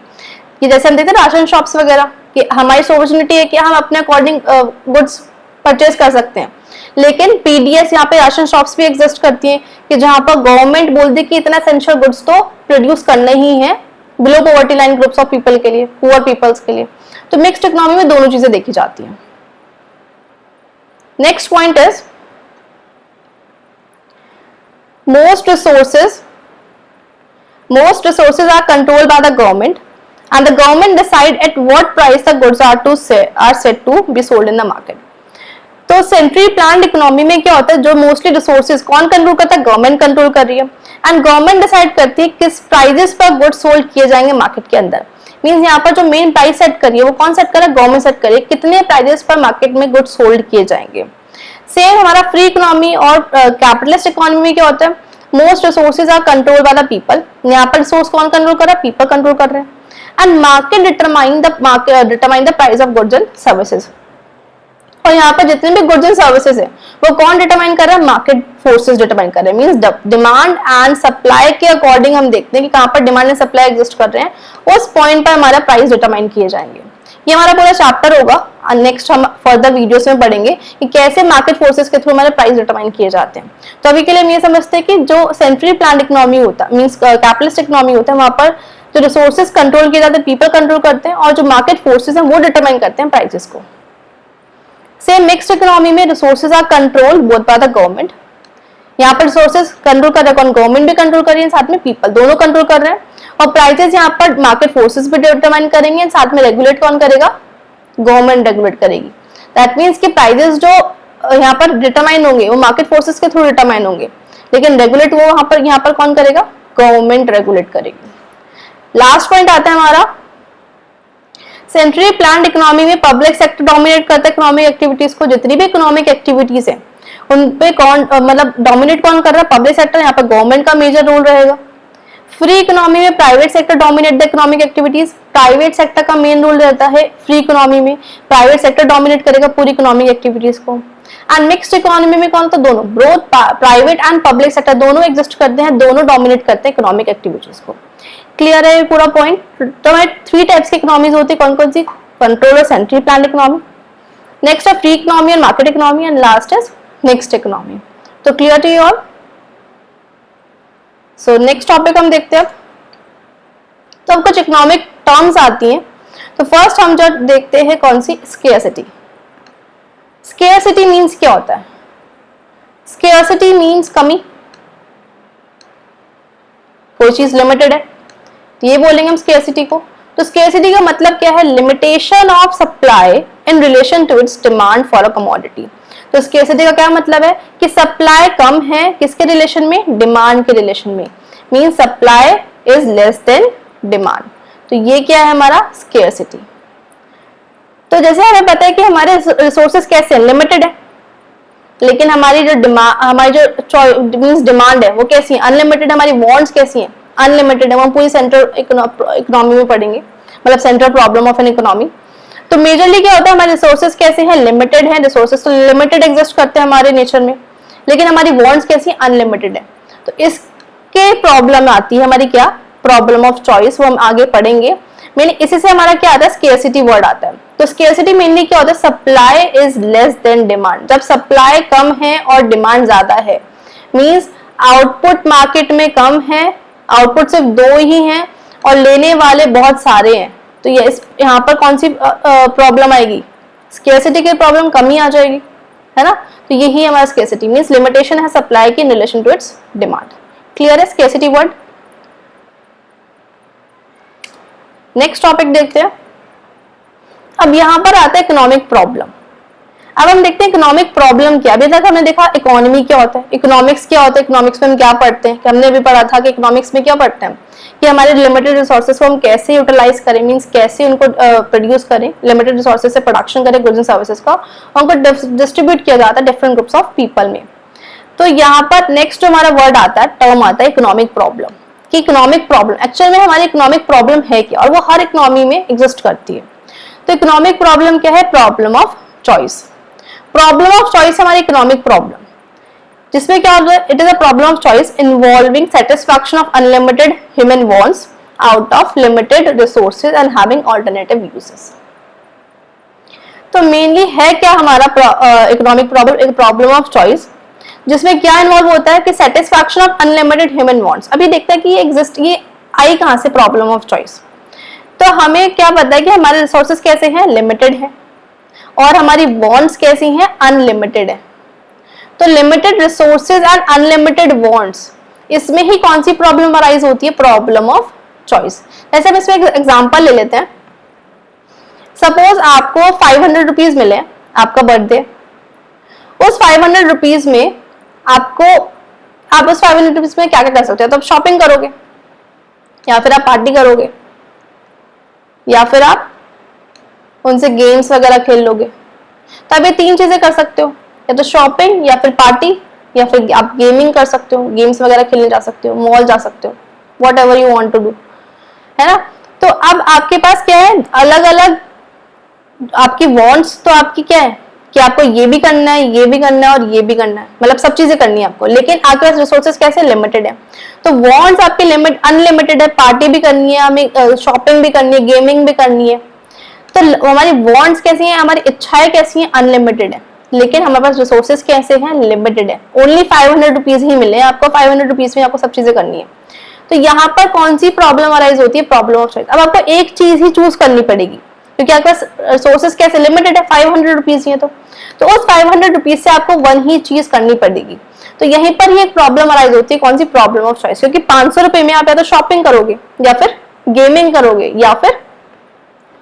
ये जैसे हम देखते हैं राशन शॉप्स वगैरह कि हमारी सोवरेनिटी है कि हम अपने अकॉर्डिंग गुड्स परचेज कर सकते हैं, लेकिन पीडीएस यहाँ पे राशन शॉप्स भी एग्जिस्ट करती हैं कि जहां पर गवर्नमेंट बोल दे कि इतना एसेंशियल गुड्स तो प्रोड्यूस करने ही है below poverty line groups of people के लिए, पुअर पीपल्स के लिए। तो मिक्स्ड इकोनॉमी में दोनों चीजें देखी जाती हैं। Next point is most resources are controlled by the government and the government decide at what price the goods are said to be sold in the market। तो सेंट्रली प्लान्ड इकोनॉमी में क्या होता है, जो मोस्टली रिसोर्सेज कौन control करता है, government control कर रही है। एंड गवर्नमेंट डिसाइड करती है किस प्राइजेस पर गुड्स सोल्ड किए जाएंगे मार्केट के अंदर। मींस यहाँ पर जो मेन प्राइस सेट करिए वो कौन सेट करे, गवर्नमेंट सेट करिए कितने प्राइजेस पर मार्केट में गुड्स सोल्ड किए जाएंगे। सेम हमारा फ्री इकोनॉमी और कैपिटलिस्ट इकोनॉमी में क्या होता है, most resources are control by the people. यहाँ पर रिसोर्स कौन कंट्रोल कर रहा है, पीपल कंट्रोल कर रहे हैं। And market determine the price of goods and services. और यहाँ पर जितने भी गुड्स एंड सर्विसेज है वो कौन डिटरमाइन कर रहा है, मार्केट फोर्सेस डिटरमाइन कर रहे हैं। मींस डिमांड एंड सप्लाई के अकॉर्डिंग हम देखते हैं कि कहाँ पर डिमांड एंड सप्लाई एग्जिस्ट कर रहे हैं, उस पॉइंट पर हमारा प्राइस डिटरमाइन किए जाएंगे। ये हमारा पूरा चैप्टर होगा और नेक्स्ट हम फर्दर वीडियोस में पढ़ेंगे कि कैसे मार्केट फोर्सेस के थ्रू हमारे प्राइस डिटरमाइन किए जाते हैं। तो अभी के लिए हम ये समझते हैं कि जो सेंट्रली प्लान्ड इकोनॉमी होता है मींस कैपिटलिस्ट इकोनॉमी होता है, वहां पर जो रिसोर्सेज कंट्रोल किए जाते हैं पीपल कंट्रोल करते हैं, और जो मार्केट फोर्सेज हैं वो डिटरमाइन करते हैं प्राइसेस को। सेम मिक्स्ड इकोनॉमी में resources are control both by the government. यहाँ पर रिसोर्सेज कंट्रोल कर रहे हैं, गवर्नमेंट भी कंट्रोल कर रही है, साथ में पीपल दोनों कंट्रोल कर रहे हैं। और प्राइसेस यहाँ पर मार्केट फोर्सेज भी डिटरमाइन करेंगे, साथ में रेगुलेट कौन करेगा, गवर्नमेंट रेगुलेट करेगी। दैट मीन्स कि प्राइसेस जो यहाँ पर डिटरमाइन होंगे वो मार्केट फोर्सेज के थ्रू डिटरमाइन होंगे, लेकिन रेगुलेट वो यहाँ पर कौन करेगा, गवर्नमेंट रेगुलेट करेगी। लास्ट पॉइंट आता है हमारा सेंट्रली प्लान्ड इकोनॉमी में पब्लिक सेक्टर डोमिनेट करता है इकोनॉमिक एक्टिविटीज को। जितनी भी इकोनॉमिक एक्टिविटीज है उन पे कौन मतलब डोमिनेट कौन कर रहा है, पब्लिक सेक्टर। यहाँ पर गवर्नमेंट का मेजर रोल रहेगा। फ्री इकोनॉमी में private sector dominate the economic activities, private sector का मेन रोल रहता है फ्री इकोनॉमी में, प्राइवेट सेक्टर डोमिनेट करेगा पूरी इकोनॉमिक एक्टिविटीज को। एंड मिक्स्ड इकोनॉमी में कौन, तो दोनों, both private and public sector दोनों एग्जिस्ट करते हैं, दोनों डोमिनेट करते हैं इकोनॉमिक एक्टिविटीज को। क्लियर है पूरा पॉइंट? तो हमारे 3 टाइप्स की इकोनॉमीज होती है, कौन कौन सी? कंट्रोल और सेंट्रली प्लान्ड इकोनॉमी, नेक्स्ट है free economy and market economy, and last is mixed economy. तो clear to you all? So next topic हम देखते हैं। तो अब कुछ इकोनॉमिक टर्म्स आती हैं। तो फर्स्ट हम जो देखते हैं कौन सी, स्केर्सिटी। स्केर्सिटी मींस क्या होता है? स्केर्सिटी मींस कमी, कोई चीज लिमिटेड है, ये बोलेंगे हम स्केर्सिटी को। तो स्केर्सिटी का मतलब क्या है? Limitation of supply in relation to its demand for a commodity. तो स्केर्सिटी का क्या मतलब है कि सप्लाई कम है किसके रिलेशन में? डिमांड के रिलेशन में, means supply is less than demand. तो ये क्या है हमारा स्केर्सिटी। तो जैसे हमें पता है कि हमारे रिसोर्सेज कैसे हैं, लिमिटेड है, लेकिन हमारी जो डिमांड है वो कैसी है? अनलिमिटेड। हमारी वांट्स कैसी हैं? अनलिमिटेड है। हम पूरी सेंट्रल इकोनॉमी में पढ़ेंगे, मतलब central problem of an economy. तो मेजरली क्या होता है, हमारे रिसोर्सेज कैसे हैं? लिमिटेड है। रिसोर्सेज तो लिमिटेड एग्जिस्ट करते हैं हमारे नेचर में, लेकिन हमारी वांट्स कैसी? अनलिमिटेड है। तो इसके प्रॉब्लम आती है हमारी क्या? प्रॉब्लम ऑफ चॉइस, वो हम आगे पढ़ेंगे। मेनली इसी से हमारा क्या आता है? स्केर्सिटी वर्ड आता है। तो स्केर्सिटी मेनली क्या होता है? Supply is less than demand. जब सप्लाई कम है और डिमांड ज्यादा है, मींस आउटपुट मार्केट में कम है, आउटपुट सिर्फ 2 ही हैं और लेने वाले बहुत सारे हैं, तो ये यहाँ पर कौन सी प्रॉब्लम आएगी? स्केर्सिटी की प्रॉब्लम, कमी आ जाएगी, है ना। तो यही हमारा स्केर्सिटी मींस लिमिटेशन है सप्लाई की in relation to its demand. Clear है स्केर्सिटी वर्ड? नेक्स्ट टॉपिक देखते हैं। अब यहां पर आता है इकोनॉमिक प्रॉब्लम। अब हम देखते हैं इकोनॉमिक प्रॉब्लम क्या। अभी तक हमने देखा इकोनॉमी क्या होता है, इकोनॉमिक्स क्या होता है, इकोनॉमिक्स में हम क्या पढ़ते हैं, कि हमने भी पढ़ा था कि इकोनॉमिक्स में क्या पढ़ते हैं कि हमारे लिमिटेड रिसोर्सेज को हम कैसे यूटिलाइज करें, मींस कैसे उनको प्रोड्यूस करें, लिमिटेड रिसोर्सेज से प्रोडक्शन करें गुड्स एंड सर्विसेज का, और उनको डिस्ट्रीब्यूट किया जाता है डिफरेंट ग्रुप्स ऑफ पीपल में। तो यहाँ पर नेक्स्ट हमारा वर्ड आता है, टर्म आता है इकोनॉमिक प्रॉब्लम। कि इकोनॉमिक प्रॉब्लम एक्चुअल में हमारी इकोनॉमिक प्रॉब्लम है क्या, और वो हर इकोनॉमी में एग्जिस्ट करती है। तो इकोनॉमिक प्रॉब्लम क्या है? Problem of choice. Problem of choice हमारी इकोनॉमिक प्रॉब्लम, जिसमें क्या होता है? It is a problem of choice involving satisfaction of unlimited human wants out of limited resources and having alternative uses. तो मेनली है क्या हमारा इकोनॉमिक प्रॉब्लम? एक प्रॉब्लम ऑफ चॉइस, जिसमें क्या इन्वॉल्व होता है कि satisfaction of unlimited human wants. अभी देखते हैं कि ये एग्जिस्ट, ये आई कहां से प्रॉब्लम ऑफ चॉइस। तो हमें क्या पता है कि हमारे रिसोर्सेज कैसे हैं? लिमिटेड है, और हमारी वांट्स कैसी हैं? अनलिमिटेड है। तो limited resources and unlimited wants, इसमें ही कौन सी प्रॉब्लम अराइज होती है? Problem of choice. जैसे हम इसमें एक एग्जांपल ले लेते हैं। सपोज आपको 500 रुपीज मिले, आपका बर्थडे, उस 500 रुपीज में आप उस 500 रुपीज में क्या क्या कर सकते हो? तो आप शॉपिंग करोगे, या फिर आप पार्टी करोगे, या फिर आप उनसे गेम्स वगैरह खेल लोगे। तो आप ये 3 चीजें कर सकते हो, या तो शॉपिंग, या फिर पार्टी, या फिर आप गेमिंग कर सकते हो, गेम्स वगैरह खेलने जा सकते हो, मॉल जा सकते हो, whatever you want to do, है ना। तो अब आपके पास क्या है? अलग अलग आपकी वॉन्ट्स, तो आपकी क्या है कि आपको ये भी करना है, ये भी करना है, और ये भी करना है, मतलब सब चीजें करनी है आपको, लेकिन आपके पास रिसोर्सेज कैसे? लिमिटेड है। तो वॉन्ट्स आपकी अनलिमिटेड है, पार्टी भी करनी है हमें, शॉपिंग भी करनी है, गेमिंग भी करनी है। तो हमारी वॉन्ट्स कैसी हैं? हमारी इच्छाएं कैसी हैं? अनलिमिटेड है, लेकिन हमारे पास रिसोर्सेज कैसे हैं? लिमिटेड है। ओनली 500 रुपीज ही मिले, आपको 500 रुपीज में आपको सब चीजें करनी है। तो यहाँ पर कौन सी प्रॉब्लम अराइज होती है? Problem of choice. अब आपको एक चीज ही चूज करनी पड़ेगी, क्योंकि आपके पास रिसोर्सेज कैसे? लिमिटेड है, 500 रुपीज ही है। तो उस 500 रुपीज से आपको 1 ही चीज करनी पड़ेगी। तो यहीं पर ही एक प्रॉब्लम अराइज होती है, कौन सी? Problem of choice. क्योंकि 500 रुपए में आप या तो शॉपिंग करोगे, या फिर गेमिंग करोगे, या फिर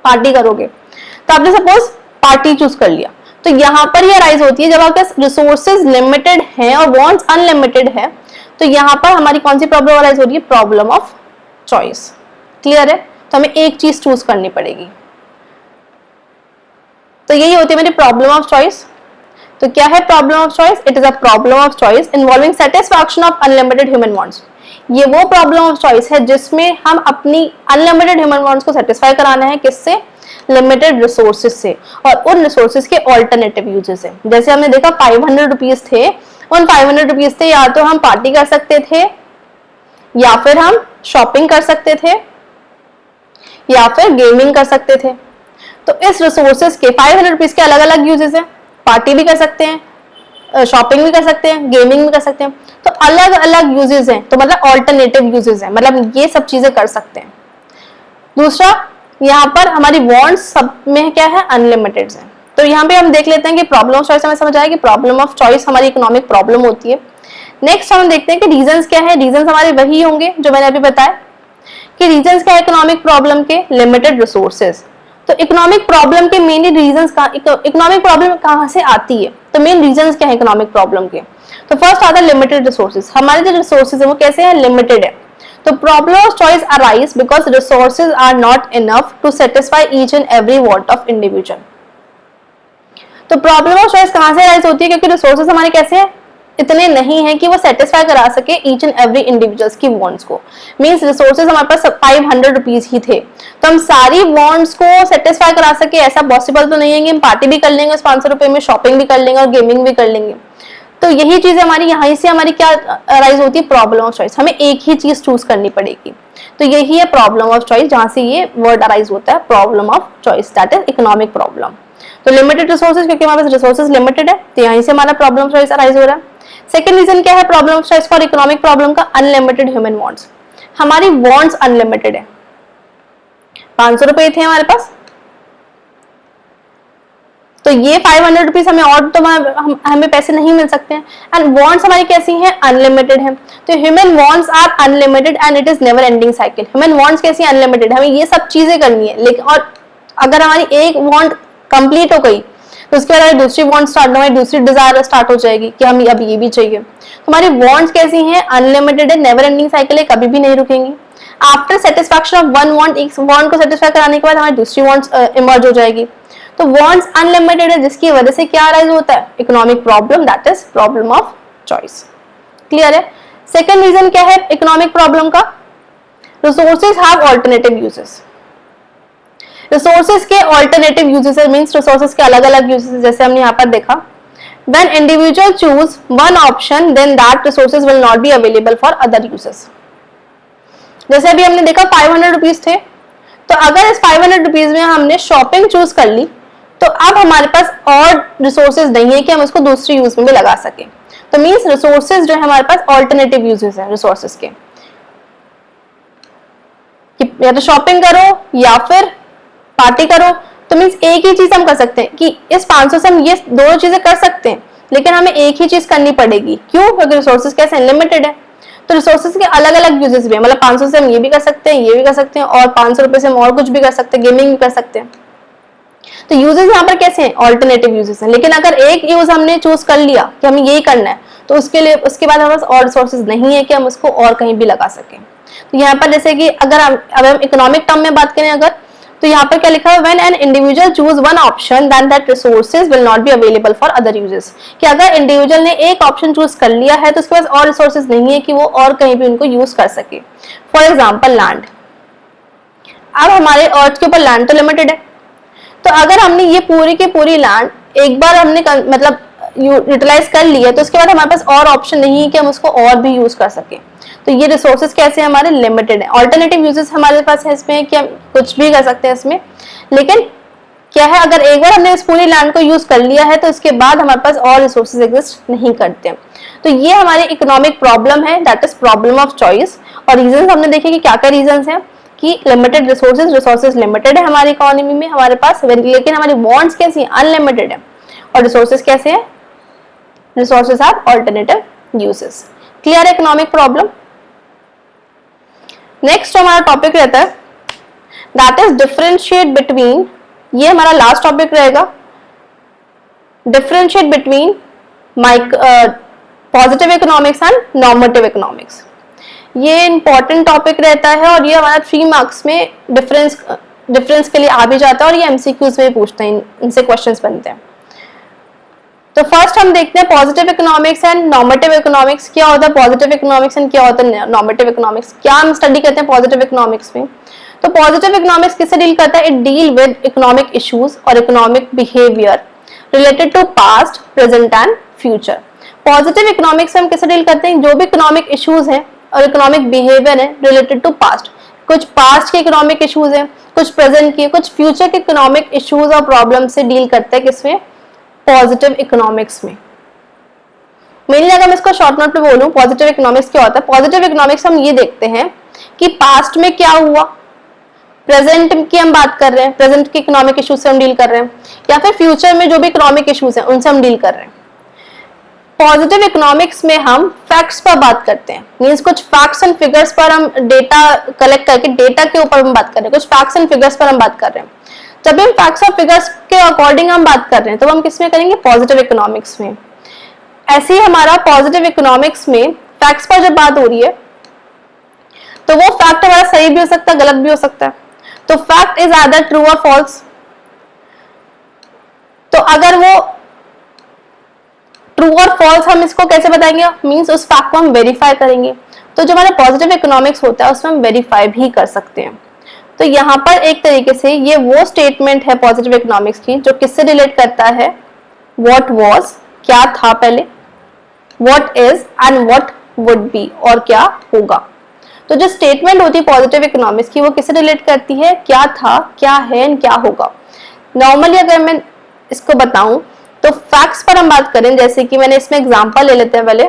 पार्टी करोगे। तो आपने सपोज पार्टी चूज कर लिया, तो यहाँ पर ये अराइज होती है जब आपके रिसोर्सेज लिमिटेड हैं और वांट्स अनलिमिटेड है। तो यहाँ पर हमारी कौन सी प्रॉब्लम अराइज हो रही है? Problem of choice. क्लियर है? तो हमें एक चीज चूज करनी पड़ेगी। तो यही होती है मेरी प्रॉब्लम ऑफ चॉइस। तो क्या है problem of choice? It is a problem of choice involving satisfaction of unlimited human wants. ये वो प्रॉब्लम ऑफ चॉइस है जिसमें हम अपनी अनलिमिटेड ह्यूमन वांट्स को सेटिस्फाई कराना है, किससे? लिमिटेड रिसोर्सेज से, और उन रिसोर्सेज के ऑल्टरनेटिव यूजेस से। जैसे हमने देखा 500 रुपीज थे, उन 500 रुपीज से या तो हम पार्टी कर सकते थे, या फिर हम शॉपिंग कर सकते थे, या फिर गेमिंग कर सकते थे। तो इस रिसोर्सेज के 500 रुपीज के अलग अलग यूजेस हैं, पार्टी भी कर सकते हैं, शॉपिंग भी कर सकते हैं, गेमिंग भी कर सकते हैं। तो अलग अलग यूजेस हैं, तो मतलब ऑल्टरनेटिव यूजेस हैं, मतलब ये सब चीजें कर सकते हैं। दूसरा, यहाँ पर हमारी वांट्स सब में क्या है? अनलिमिटेड है। तो यहाँ पे हम देख लेते हैं कि प्रॉब्लम ऑफ चॉइस हमें समझ आया कि प्रॉब्लम ऑफ चॉइस हमारी इकोनॉमिक प्रॉब्लम होती है। नेक्स्ट हम देखते हैं कि रीजंस क्या है। रीजंस हमारे वही होंगे जो मैंने अभी बताया कि रीजंस क्या है इकोनॉमिक प्रॉब्लम के? Limited resources. तो इकोनॉमिक प्रॉब्लम के मेन रीजंस इकोनॉमिक प्रॉब्लम कहाँ से आती है? तो मेन रीजंस क्या है इकोनॉमिक प्रॉब्लम के? तो फर्स्ट आता है लिमिटेड रिसोर्सेज। हमारे जो रिसोर्सेज है वो कैसे हैं? लिमिटेड है। तो problem of choice arise because resources are not enough to satisfy each and every want of individual. तो प्रॉब्लम ऑफ चॉइस कहां से अराइज होती है? क्योंकि रिसोर्सेज हमारे कैसे हैं? इतने नहीं है कि वो सेटिस्फाई करा सके ईच एंड एवरी इंडिविजुअल्स की वांट्स को। मींस रिसोर्सेज हमारे पास 500 रुपीज ही थे, तो हम सारी वांट्स को सेटिस्फाई करा सके ऐसा पॉसिबल तो नहीं है कि हम पार्टी भी कर लेंगे उस 500 रुपए में, शॉपिंग भी कर लेंगे और गेमिंग भी कर लेंगे। तो यही चीज हमारी यहाँ से हमारी क्या अराइज होती है? Problem of choice. हमें एक ही चीज चूज करनी पड़ेगी। तो यही है प्रॉब्लम ऑफ चॉइस, जहां से ये वर्ड अराइज होता है, problem of choice, that is economic problem. तो लिमिटेड रिसोर्सेज, क्योंकि हमारे पास रिसोर्सेज लिमिटेड है, तो यहीं से हमारा प्रॉब्लम ऑफ चॉइस अराइज हो रहा है। सेकंड रीजन क्या है problem of choice for economic problem का? Unlimited human wants. हमारी वांट्स अनलिमिटेड है। 500 रुपए थे हमारे पास, तो ये 500 रुपीज हमें और तो हमें पैसे नहीं मिल सकते हैं। एंड वांट्स हमारी कैसी हैं? अनलिमिटेड है। तो human wants are unlimited and it is never ending cycle. Human wants कैसी? अनलिमिटेड। हमें ये सब चीजें करनी है, लेकिन और अगर हमारी एक वांट कंप्लीट हो गई तो उसके बाद हमारी दूसरी वांट स्टार्ट हमारी दूसरी डिजायर स्टार्ट हो जाएगी कि हमें अब ये भी चाहिए। तो हमारी वांट्स कैसी हैं? अनलिमिटेड है, नेवर एंडिंग साइकिल है, कभी भी नहीं रुकेंगी। After satisfaction of one want, एक वांट को सेटिस्फाई कराने के बाद हमारी दूसरी वांट्स इमर्ज हो जाएगी। तो वांट्स अनलिमिटेड है, जिसकी वजह से क्या अराइज होता है? Economic problem, that is problem of choice. Clear है? सेकंड रीजन क्या है इकोनॉमिक प्रॉब्लम का? Resources have alternative uses. Resources के अल्टरनेटिव यूजेस मींस रिसोर्सेज के अलग अलग यूजेस, जैसे हमने यहाँ पर देखा, when individual choose one option then that resources will not be available for other uses. जैसे अभी हमने देखा 500 रुपीज थे, तो अगर इस 500 रुपीज में हमने शॉपिंग चूज कर ली, तो अब हमारे पास और रिसोर्सेज नहीं है कि हम इसको दूसरी यूज में भी लगा सके। तो मींस रिसोर्सेज जो है हमारे पास अल्टरनेटिव यूजेस हैं रिसोर्सेज के, कि या तो शॉपिंग करो या फिर पार्टी करो। तो मींस एक ही चीज हम कर सकते हैं कि इस 500 से हम ये दोनों चीजें कर सकते हैं, लेकिन हमें एक ही चीज करनी पड़ेगी। क्यों? क्योंकि रिसोर्सेज कैसे? अनलिमिटेड है। तो रिसोर्सेज के अलग अलग यूजेस भी है, मतलब 500 से हम ये भी कर सकते हैं, ये भी कर सकते हैं, और 500 रुपए से हम और कुछ भी कर सकते हैं, गेमिंग भी कर सकते हैं। तो यूजेस यहाँ पर कैसे हैं? ऑल्टरनेटिव यूजेस हैं। लेकिन अगर एक यूज हमने चूज कर लिया कि हमें यही करना है, तो उसके लिए उसके बाद हमारे पास और रिसोर्सेज नहीं है कि हम उसको और कहीं भी लगा सकें। तो यहाँ पर जैसे कि अगर हम इकोनॉमिक टर्म में बात करें अगर, तो यहाँ पर क्या लिखा है? When an individual choose one option then that resources will not be available for other uses. कि अगर इंडिविजुअल ने एक ऑप्शन चूज कर लिया है तो उसके पास और रिसोर्सेज नहीं है कि वो और कहीं भी उनको यूज कर सके। For example land. अब हमारे अर्थ के ऊपर लैंड तो लिमिटेड है, तो अगर हमने ये पूरी की पूरी लैंड एक बार हमने मतलब यूटिलाइज कर लिया, तो उसके बाद हमारे पास और ऑप्शन नहीं है कि हम उसको और भी यूज कर सके। तो ये रिसोर्सेज कैसे हमारे? लिमिटेड है। ऑल्टरनेटिव यूजेस हमारे पास है इसमें कि हम कुछ भी कर सकते हैं इसमें, लेकिन क्या है, अगर एक बार हमने इस पूरी लैंड को यूज कर लिया है तो उसके बाद हमारे पास और रिसोर्सेज एग्जिस्ट नहीं करते। तो ये हमारी इकोनॉमिक प्रॉब्लम है, that is problem of choice. और रीजन हमने देखे कि क्या क्या रीजन है, कि लिमिटेड रिसोर्सेज लिमिटेड है हमारी इकोनॉमी में हमारे पास, लेकिन हमारी वांट्स कैसी है? अनलिमिटेड है। और रिसोर्सेज कैसे हैं? Resources have alternative uses. Clear है इकोनॉमिक प्रॉब्लम? नेक्स्ट हमारा टॉपिक रहता है दैट इज डिफरेंशिएट बिटवीन, ये हमारा लास्ट टॉपिक रहेगा, differentiate between positive economics and normative economics. ये इंपॉर्टेंट टॉपिक रहता है और ये हमारा 3 मार्क्स में डिफरेंस के लिए आ भी जाता है और ये एमसीक्यूज में पूछते हैं, इनसे क्वेश्चंस बनते हैं। तो फर्स्ट हम देखते हैं positive economics and normative economics. क्या होता है पॉजिटिव इकोनॉमिक्स एंड क्या होता है नॉर्मेटिव इकोनॉमिक्स, क्या हम स्टडी करते हैं पॉजिटिव इकोनॉमिक्स में। तो पॉजिटिव इकोनॉमिक्स किससे डील करता है, it deal with economic issues और economic behaviour related to past, present and future. Positive economics में हम किससे डील करते हैं, जो भी इकोनॉमिक इश्यूज हैं और इकोनॉमिक बिहेवियर है रिलेटेड टू पास्ट, कुछ पास्ट के इकोनॉमिक इश्यूज हैं, कुछ प्रेजेंट के, कुछ फ्यूचर के इकोनॉमिक इश्यूज और प्रॉब्लम से डील करते हैं किसमें, पॉजिटिव इकोनॉमिक्स में। मेनली अगर मैं इसको शॉर्ट नोट पे बोलूं पॉजिटिव इकोनॉमिक्स क्या होता है, पॉजिटिव इकोनॉमिक्स हम ये देखते हैं कि पास्ट में क्या हुआ, प्रेजेंट की हम बात कर रहे हैं, प्रेजेंट के इकोनॉमिक इश्यूज से हम डील कर रहे हैं, या फिर फ्यूचर में जो भी इकोनॉमिक इश्यूज हैं उनसे हम डील कर रहे हैं। पॉजिटिव इकोनॉमिक्स में हम फैक्ट्स पर बात करते हैं, मींस कुछ फैक्ट्स एंड फिगर्स पर हम डेटा कलेक्ट करके डेटा के ऊपर हम बात कर रहे हैं, कुछ फैक्ट्स एंड फिगर्स पर हम बात कर रहे हैं। जब भी हम फैक्ट्स और फिगर्स के अकॉर्डिंग हम बात कर रहे हैं तो हम किस में करेंगे, पॉजिटिव इकोनॉमिक्स में। ऐसे ही हमारा पॉजिटिव इकोनॉमिक्स में फैक्ट्स पर जब बात हो रही है तो वो फैक्ट हमारा सही भी हो सकता है, गलत भी हो सकता है। तो फैक्ट इज आइदर ट्रू और फॉल्स। तो अगर वो ट्रू और फॉल्स हम इसको कैसे बताएंगे, मींस उस फैक्ट को हम वेरीफाई करेंगे। तो जो हमारा पॉजिटिव इकोनॉमिक्स होता है उसमें हम वेरीफाई भी कर सकते हैं। तो यहाँ पर एक तरीके से ये वो स्टेटमेंट है पॉजिटिव इकोनॉमिक्स की जो किससे रिलेट करता है, व्हाट वाज, क्या था पहले, what is and what would be, और क्या होगा। तो जो स्टेटमेंट होती है पॉजिटिव इकोनॉमिक्स की वो किससे रिलेट करती है, क्या था, क्या है एंड क्या होगा। नॉर्मली अगर मैं इसको बताऊं तो फैक्ट्स पर हम बात करें, जैसे कि मैंने इसमें एग्जांपल ले लेते हैं पहले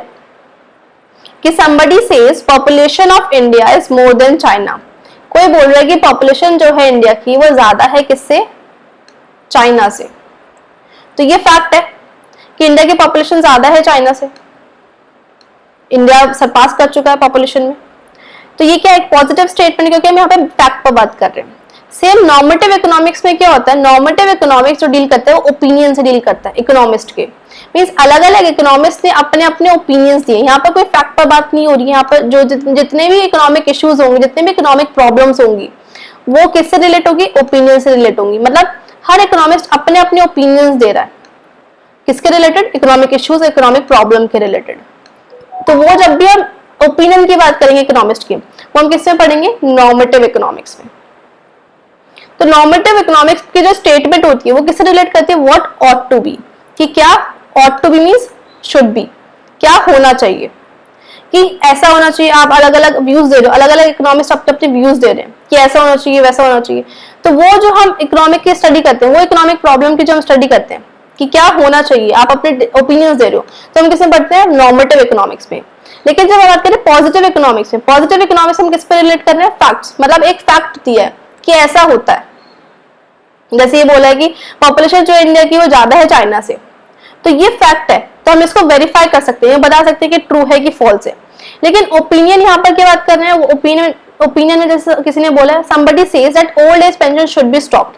कि somebody says population of India is more than China। कोई बोल रहा है कि पॉपुलेशन जो है इंडिया की वो ज्यादा है किससे, चाइना से। तो ये फैक्ट है कि इंडिया की पॉपुलेशन ज्यादा है चाइना से, इंडिया सरपास कर चुका है पॉपुलेशन में। तो ये क्या एक पॉजिटिव स्टेटमेंट, क्योंकि हम यहाँ पे फैक्ट पर बात कर रहे हैं। सेम नॉर्मेटिव इकोनॉमिक्स में क्या होता है, नॉर्मेटिव इकोनॉमिक्स जो डील करता है वो ओपिनियन से डील करता है, इकोनॉमिस्ट के मींस अलग अलग इकोनॉमिस्ट ने अपने अपने ओपिनियंस दिए। यहाँ पर कोई फैक्ट पर बात नहीं हो रही है, यहाँ पर जो जितने भी इकोनॉमिक इश्यूज होंगे, जितने भी इकोनॉमिक प्रॉब्लम्स होंगी वो किससे रिलेट होगी, ओपिनियन से रिलेट होंगी। मतलब हर इकोनॉमिस्ट अपने अपने ओपिनियंस दे रहा है, किसके related, economic issues, economic problem के रिलेटेड। तो वो जब भी हम ओपिनियन की बात करेंगे इकोनॉमिस्ट की, वो हम किसमें पढ़ेंगे, नॉर्मेटिव इकोनॉमिक्स में। तो नॉर्मेटिव इकोनॉमिक्स की जो स्टेटमेंट होती है वो किससे रिलेट करती है, व्हाट ऑट टू बी, कि क्या ought to be means should be, क्या होना चाहिए, कि ऐसा होना चाहिए। आप अलग अलग व्यूज दे रहे हो, अलग अलग इकोनॉमिस्ट अपने अपने व्यूज दे रहे हैं कि ऐसा होना चाहिए, वैसा होना चाहिए। तो वो जो हम इकोनॉमिक की स्टडी करते हैं, वो इकोनॉमिक प्रॉब्लम की जो हम स्टडी करते हैं कि क्या होना चाहिए, आप अपने ओपिनियंस दे रहे हो, तो हम किसमें पढ़ते हैं, नॉर्मेटिव इकोनॉमिक्स में। लेकिन जब हम बात करें पॉजिटिव इकोनॉमिक्स में, पॉजिटिव इकोनॉमिक्स हम किस पर रिलेट कर रहे हैं, फैक्ट्स। मतलब एक फैक्ट दिया है कि ऐसा होता है, जैसे ये बोला है कि पॉपुलेशन जो इंडिया की वो ज्यादा है चाइना से, तो ये फैक्ट है, तो हम इसको वेरीफाई कर सकते हैं, बता सकते हैं कि ट्रू है कि फॉल्स है। लेकिन ओपिनियन यहाँ पर क्या बात कर रहे हैं, ओपिनियन में जैसे किसी ने बोला है somebody says that old age pension should be stopped।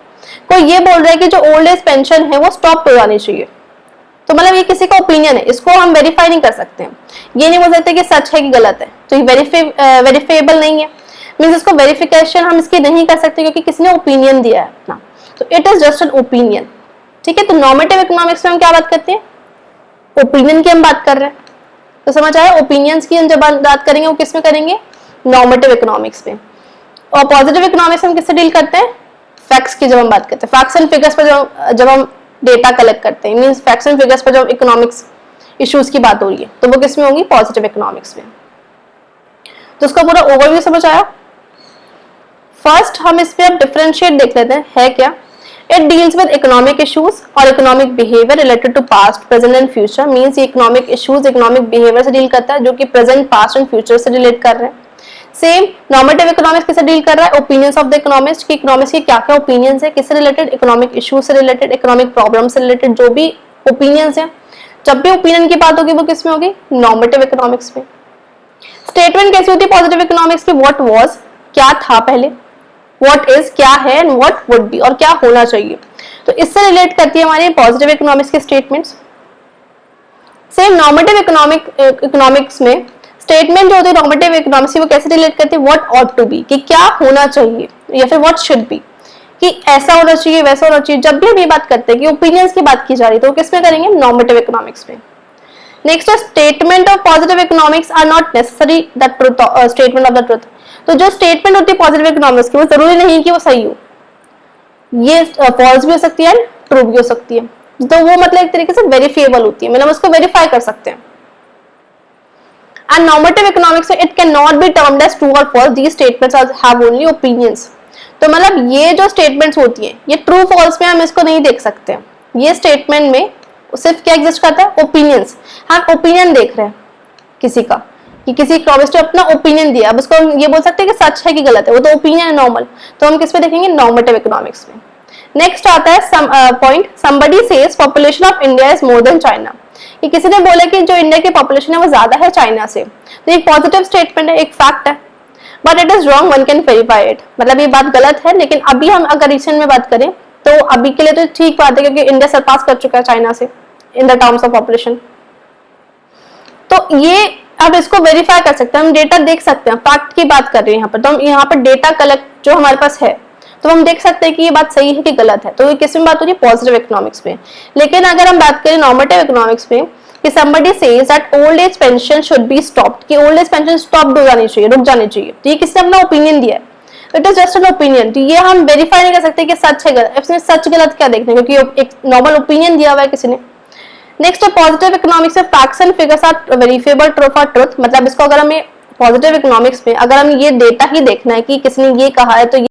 कोई ये बोल रहा है कि जो ओल्ड एज पेंशन है वो स्टॉप हो जानी चाहिए। तो मतलब ये किसी का ओपिनियन है, इसको हम वेरीफाई नहीं कर सकते हैं, ये नहीं बोल सकते कि सच है कि गलत है, तो ये वेरीफाइबल नहीं है, मींस इसको वेरिफिकेशन हम इसकी नहीं कर सकते क्योंकि किसी ने ओपिनियन दिया है अपना। तो it is just an opinion, ठीक है। तो नॉर्मेटिव इकोनॉमिक्स में हम क्या बात करते हैं, ओपिनियन की हम बात कर रहे हैं। तो समझ आया, ओपिनियंस की हम जब बात करेंगे वो किस में करेंगे, नॉर्मेटिव इकोनॉमिक्स में। और पॉजिटिव इकोनॉमिक्स हम किससे डील करते हैं, फैक्ट्स की जब हम बात करते हैं, फैक्ट्स एंड फिगर्स पर जब हम डेटा कलेक्ट करते हैं, मींस फैक्ट्स एंड फिगर्स पर जब इकोनॉमिक्स इश्यूज की बात हो रही है तो वो किस में होगी, पॉजिटिव इकोनॉमिक्स में। तो उसका पूरा ओवरव्यू समझ आया। फर्स्ट हम इस पे अब डिफरेंशिएट देख लेते हैं, है क्या। It deals with economic issues और economic behaviour related to past, present and future. Means ये इकोनॉमिक इश्यूज इकोनॉमिक बिहेवियर से डील करता है जो कि प्रेजेंट, पास्ट एंड फ्यूचर से रिलेट कर रहे हैं। सेम नॉर्मेटिव इकोनॉमिक्स किससे डील कर रहा है, ओपिनियंस ऑफ द इकोनॉमिस्ट, की इकोनॉमिस्ट के क्या क्या ओपिनियंस है, किससे रिलेटेड, इकोनॉमिक इश्यूज से रिलेटेड, इकोनॉमिक प्रॉब्लम से रिलेटेड जो भी ओपिनियंस है। जब भी ओपिनियन की बात होगी वो किस में होगी, नॉर्मेटिव इकोनॉमिक्स में। स्टेटमेंट कैसी होती है पॉजिटिव इकोनॉमिक्स की, व्हाट वाज, क्या था पहले, व्हाट इज, क्या है, एंड व्हाट वुड बी, और क्या होना चाहिए। तो इससे रिलेट करती है हमारी पॉजिटिव इकोनॉमिक्स के स्टेटमेंट्स। सेम नॉर्मेटिव इकोनॉमिक्स में स्टेटमेंट जो होती है नॉर्मेटिव इकोनॉमिक्स की वो कैसे रिलेट करती है, व्हाट ऑट टू बी, कि क्या होना चाहिए, या फिर व्हाट शुड बी, कि ऐसा होना चाहिए वैसा होना चाहिए, जब भी हम ये बात करते हैं कि ओपिनियंस की बात की जा रही है तो किस में करेंगे, नॉर्मेटिव इकोनॉमिक्स में। नेक्स्ट है statement of positive economics are not necessary the truth, statement of the truth. तो जो स्टेटमेंट होती है पॉजिटिव इकोनॉमिक्स की वो जरूरी नहीं कि वो सही हो, ये फॉल्स भी हो सकती है, ट्रू भी हो सकती है, तो वो मतलब एक तरीके से वेरीफाइबल होती है, मतलब उसको वेरीफाई कर सकते हैं। एंड नॉर्मेटिव इकोनॉमिक्स में it can not be termed as true और false, these statements have only opinions. तो मतलब ये जो स्टेटमेंट्स होती है ये ट्रू फॉल्स में हम इसको नहीं देख सकते, ये स्टेटमेंट में सिर्फ क्या एग्जिस्ट करता है, ओपिनियंस। हम ओपिनियन देख रहे हैं किसी का, कि किसी इकोनॉमिस्ट ने अपना ओपिनियन दिया, अब उसको हम ये बोल सकते हैं कि सच है कि गलत है, वो तो ओपिनियन है नॉर्मल, तो हम किस पे देखेंगे, नॉर्मेटिव इकोनॉमिक्स में। नेक्स्ट आता है point, somebody says population of India is more than China। ये किसी ने बोला कि जो इंडिया की पॉपुलेशन है वो ज्यादा है चाइना से, तो एक पॉजिटिव स्टेटमेंट है, एक फैक्ट है, but it is wrong, one can verify it. मतलब ये बात गलत है, लेकिन अभी हम अगर रिसेंट में बात करें तो अभी के लिए तो ठीक बात है, क्योंकि इंडिया सरपास कर चुका है चाइना से in the terms of population. तो ये अब इसको वेरीफाई कर सकते हैं, हम डेटा देख सकते हैं, फैक्ट की बात कर रहे हैं यहाँ पर, तो हम यहाँ पर डेटा कलेक्ट जो हमारे पास है तो हम देख सकते हैं कि ये बात सही है कि गलत है, तो ये किस में बात हो रही है, पॉजिटिव इकोनॉमिक्स में। लेकिन अगर हम बात करें नॉर्मेटिव इकोनॉमिक्स में कि somebody says that old age pension should be stopped, कि old age pension स्टॉप हो जानी चाहिए, रुक जानी चाहिए, तो ये किसने अपना ओपिनियन दिया है, it is just an opinion, तो ये हम वेरीफाई नहीं कर सकते कि सच है गलत, इसमें सच गलत क्या देखने, क्योंकि एक नॉर्मल ओपिनियन दिया हुआ है किसी ने। नेक्स्ट है पॉजिटिव इकोनॉमिक्स में facts and figures are verifiable true for truth. मतलब इसको अगर हमें पॉजिटिव इकोनॉमिक्स में अगर हम ये डेटा ही देखना है कि किसने ये कहा है तो